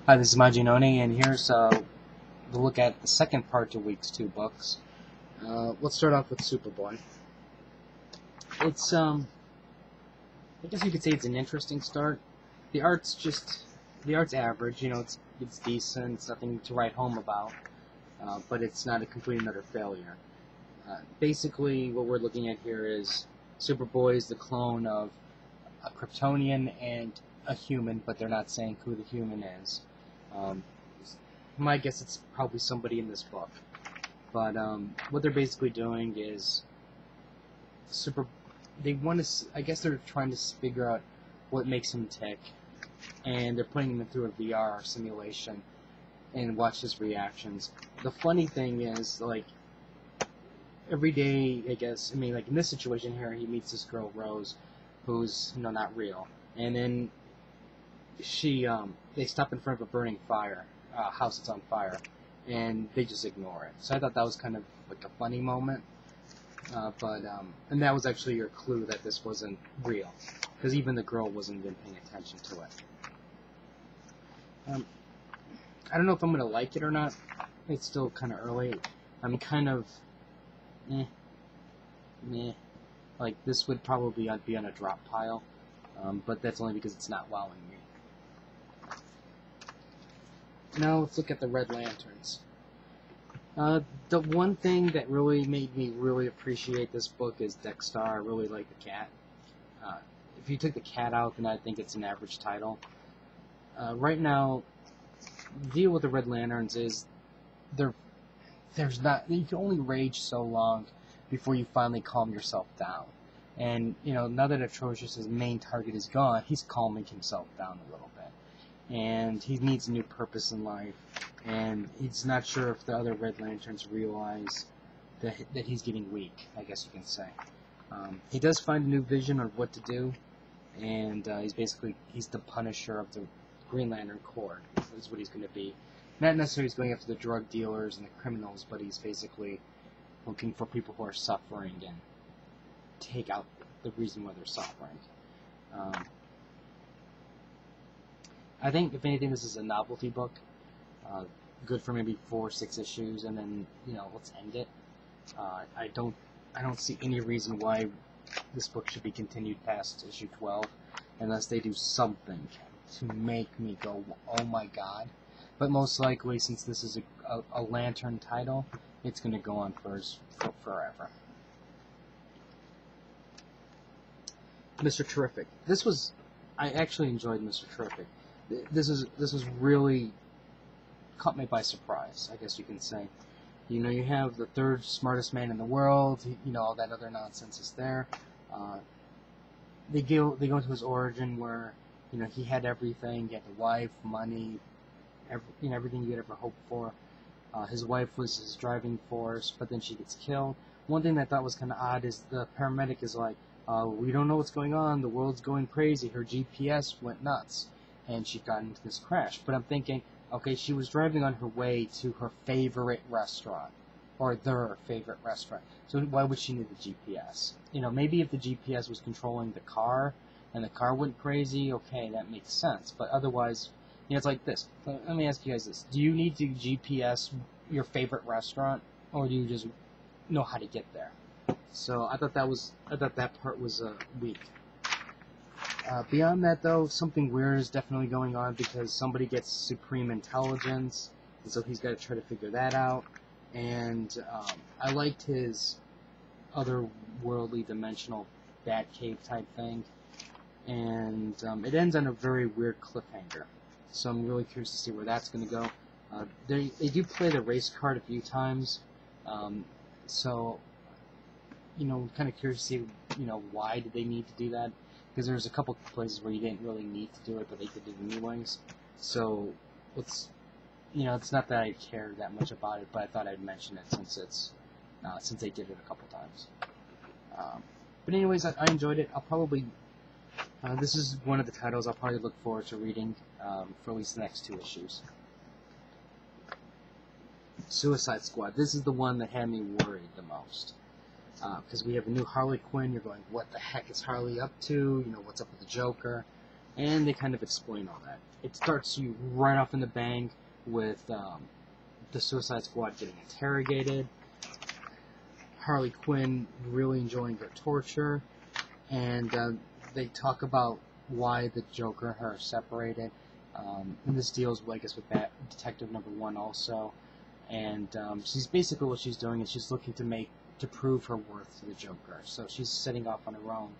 Hi, this is Majinoni, and here's the look at the second part to week's two books. Let's start off with Superboy. It's I guess you could say it's an interesting start. The art's the art's average. It's decent. It's nothing to write home about, but it's not a complete and utter failure. Basically, what we're looking at here is Superboy is the clone of a Kryptonian and a human, but they're not saying who the human is. Um, my guess it's probably somebody in this book. But what they're basically doing is they want to. I guess they're trying to figure out what makes him tick, and they're putting him through a VR simulation and watch his reactions. The funny thing is, like, every day, I guess. I mean, like in this situation here, he meets this girl Rose, who's not real, and then they stop in front of a burning house that's on fire, and they just ignore it. So I thought that was kind of like a funny moment, and that was actually your clue that this wasn't real, because even the girl wasn't even paying attention to it. I don't know if I'm gonna like it or not. It's still kind of early. I'm kind of like this would probably be on a drop pile, but that's only because it's not wowing me. Now let's look at the Red Lanterns. The one thing that really made me really appreciate this book is Dexter. I really like the cat. If you took the cat out, then I think it's an average title. Right now, the deal with the Red Lanterns is there's not, you can only rage so long before you finally calm yourself down. And now that Atrocious's main target is gone, he's calming himself down a little bit. And he needs a new purpose in life, and he's not sure if the other Red Lanterns realize that he's getting weak, I guess you can say. He does find a new vision on what to do, and he's the Punisher of the Green Lantern Corps, is what he's going to be. Not necessarily he's going after the drug dealers and the criminals, but he's basically looking for people who are suffering and take out the reason why they're suffering. I think, if anything, this is a novelty book. Good for maybe 4 or 6 issues, and then let's end it. I don't see any reason why this book should be continued past issue 12, unless they do something to make me go, oh my god. But most likely, since this is a Lantern title, it's going to go on for forever. Mr. Terrific. I actually enjoyed Mr. Terrific. This was really caught me by surprise, I guess you can say. You have the third smartest man in the world. All that other nonsense is there. They go into his origin where he had everything. He had the wife, money, everything you could ever hope for. His wife was his driving force, but then she gets killed. One thing that I thought was kind of odd is the paramedic is like, we don't know what's going on. The world's going crazy. Her GPS went nuts, and she got into this crash. But I'm thinking, okay, she was driving on her way to her favorite restaurant, or their favorite restaurant. So why would she need the GPS? Maybe if the GPS was controlling the car, and the car went crazy, okay, that makes sense. But otherwise, it's like this. Let me ask you guys this. Do you need to GPS your favorite restaurant, or do you just know how to get there? So I thought that part was weak. Beyond that, though, something weird is definitely going on, because somebody gets supreme intelligence, and so he's got to try to figure that out. And I liked his otherworldly, dimensional Batcave type thing. And it ends on a very weird cliffhanger. So I'm really curious to see where that's going to go. They do play the race card a few times, so kind of curious to see why did they need to do that, because there's a couple places where you didn't really need to do it, but they did it anyways. So it's not that I care that much about it, but I thought I'd mention it since they did it a couple times. But anyways, I enjoyed it. I'll probably this is one of the titles I'll probably look forward to reading for at least the next 2 issues. Suicide Squad. This is the one that had me worried the most. Because we have a new Harley Quinn. You're going, what the heck is Harley up to? What's up with the Joker? and they kind of explain all that. It starts you right off in the bang with the Suicide Squad getting interrogated, Harley Quinn really enjoying her torture, and they talk about why the Joker and her are separated. And this deals, I guess, with Detective Number 1 also. And she's basically, what she's doing is she's looking to prove her worth to the Joker. So she's setting off on her own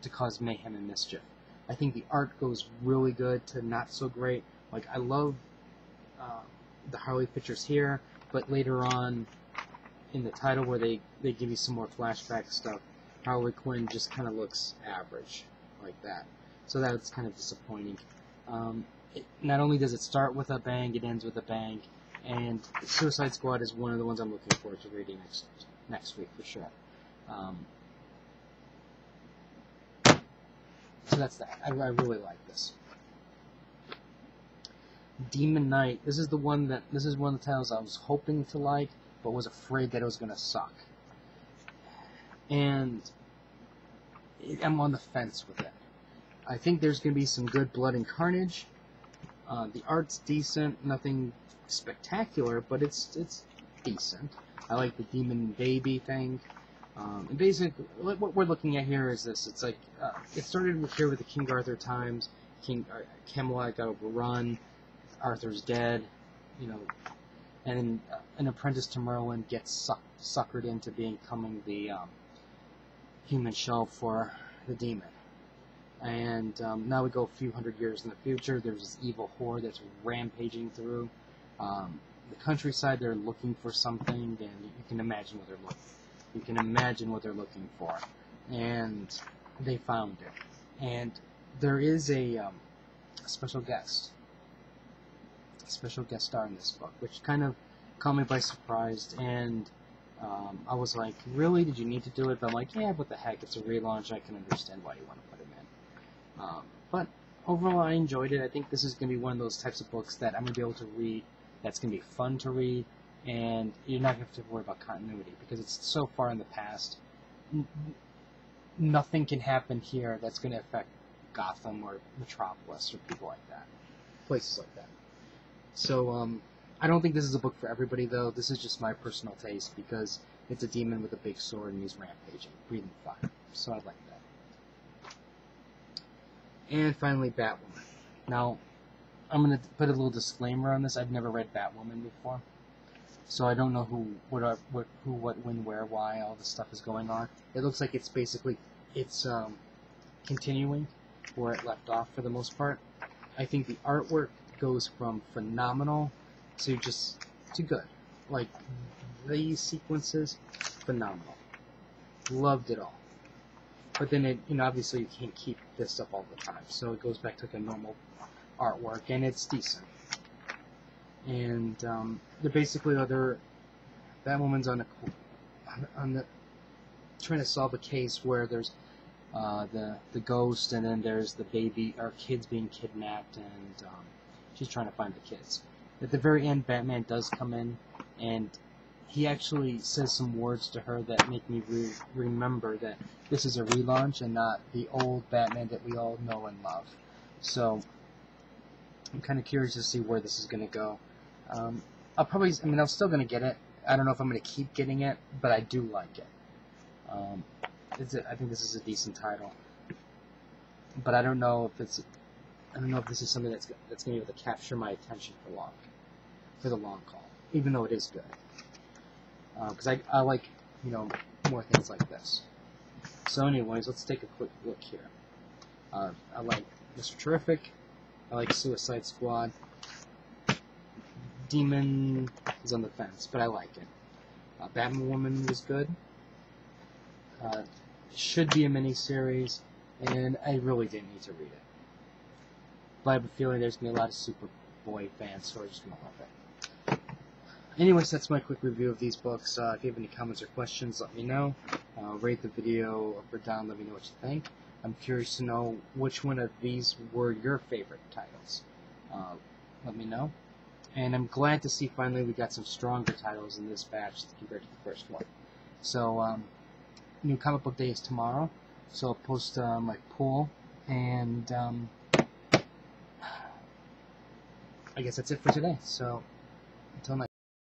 to cause mayhem and mischief. I think the art goes really good to not so great. Like, I love the Harley pictures here, but later on in the title where they give you some more flashback stuff, Harley Quinn just kind of looks average like that. So that's kind of disappointing. Not only does it start with a bang, it ends with a bang, and Suicide Squad is one of the ones I'm looking forward to reading next week for sure. So that's that. I really like this. Demon Knight. This is one of the titles I was hoping to like, but was afraid that it was gonna suck. And I'm on the fence with it. I think there's going to be some good blood and carnage. The art's decent, nothing spectacular, but it's decent. I like the demon baby thing. And basically, what we're looking at here is this. It's like, it started with the King Arthur times. Camelot got overrun. Arthur's dead, and an apprentice to Merlin gets suckered into becoming the human shell for the demon. And now we go a few hundred years in the future. There's this evil horde that's rampaging through the countryside. They're looking for something, and you can imagine what they're looking. You can imagine what they're looking for, and they found it. And there is a special guest star in this book, which kind of caught me by surprise. And I was like, really? Did you need to do it? But I'm like, yeah, what the heck? It's a relaunch. I can understand why you want to put him in. But overall, I enjoyed it. I think this is going to be one of those types of books that I'm going to be able to read, that's going to be fun to read, and you're not going to have to worry about continuity, because it's so far in the past. Nothing can happen here that's going to affect Gotham or Metropolis or people like that. Places like that. So, I don't think this is a book for everybody, though. This is just my personal taste, because it's a demon with a big sword and he's rampaging, breathing fire. So I like that. And finally, Batwoman. Now, I'm going to put a little disclaimer on this. I've never read Batwoman before, so I don't know who, what, when, where, why all this stuff is going on. It looks like it's continuing where it left off for the most part. I think the artwork goes from phenomenal to good. Like, these sequences, phenomenal. Loved it all. But then obviously you can't keep this stuff all the time, so it goes back to a normal artwork, and it's decent. And they're basically Batwoman's trying to solve a case where there's the ghost, and then there's the baby or kids being kidnapped, and she's trying to find the kids. At the very end, Batman does come in, and he actually says some words to her that make me remember that this is a relaunch and not the old Batman that we all know and love. So I'm kind of curious to see where this is going to go. I'm still going to get it. I don't know if I'm going to keep getting it, but I do like it. I think this is a decent title, but I don't know if this is something that's going to be able to capture my attention for the long haul, even though it is good. Because I like more things like this. So anyways, let's take a quick look here. I like Mr. Terrific. I like Suicide Squad. Demon is on the fence, but I like it. Batwoman was good. Should be a miniseries, and I really didn't need to read it. But I have a feeling there's going to be a lot of Superboy fans who are just going to love it. Anyways, that's my quick review of these books. If you have any comments or questions, let me know. Rate the video up or down, let me know what you think. I'm curious to know which one of these were your favorite titles. Let me know. And I'm glad to see finally we got some stronger titles in this batch compared to the first one. So, new comic book day is tomorrow, so I'll post my poll And I guess that's it for today. So until next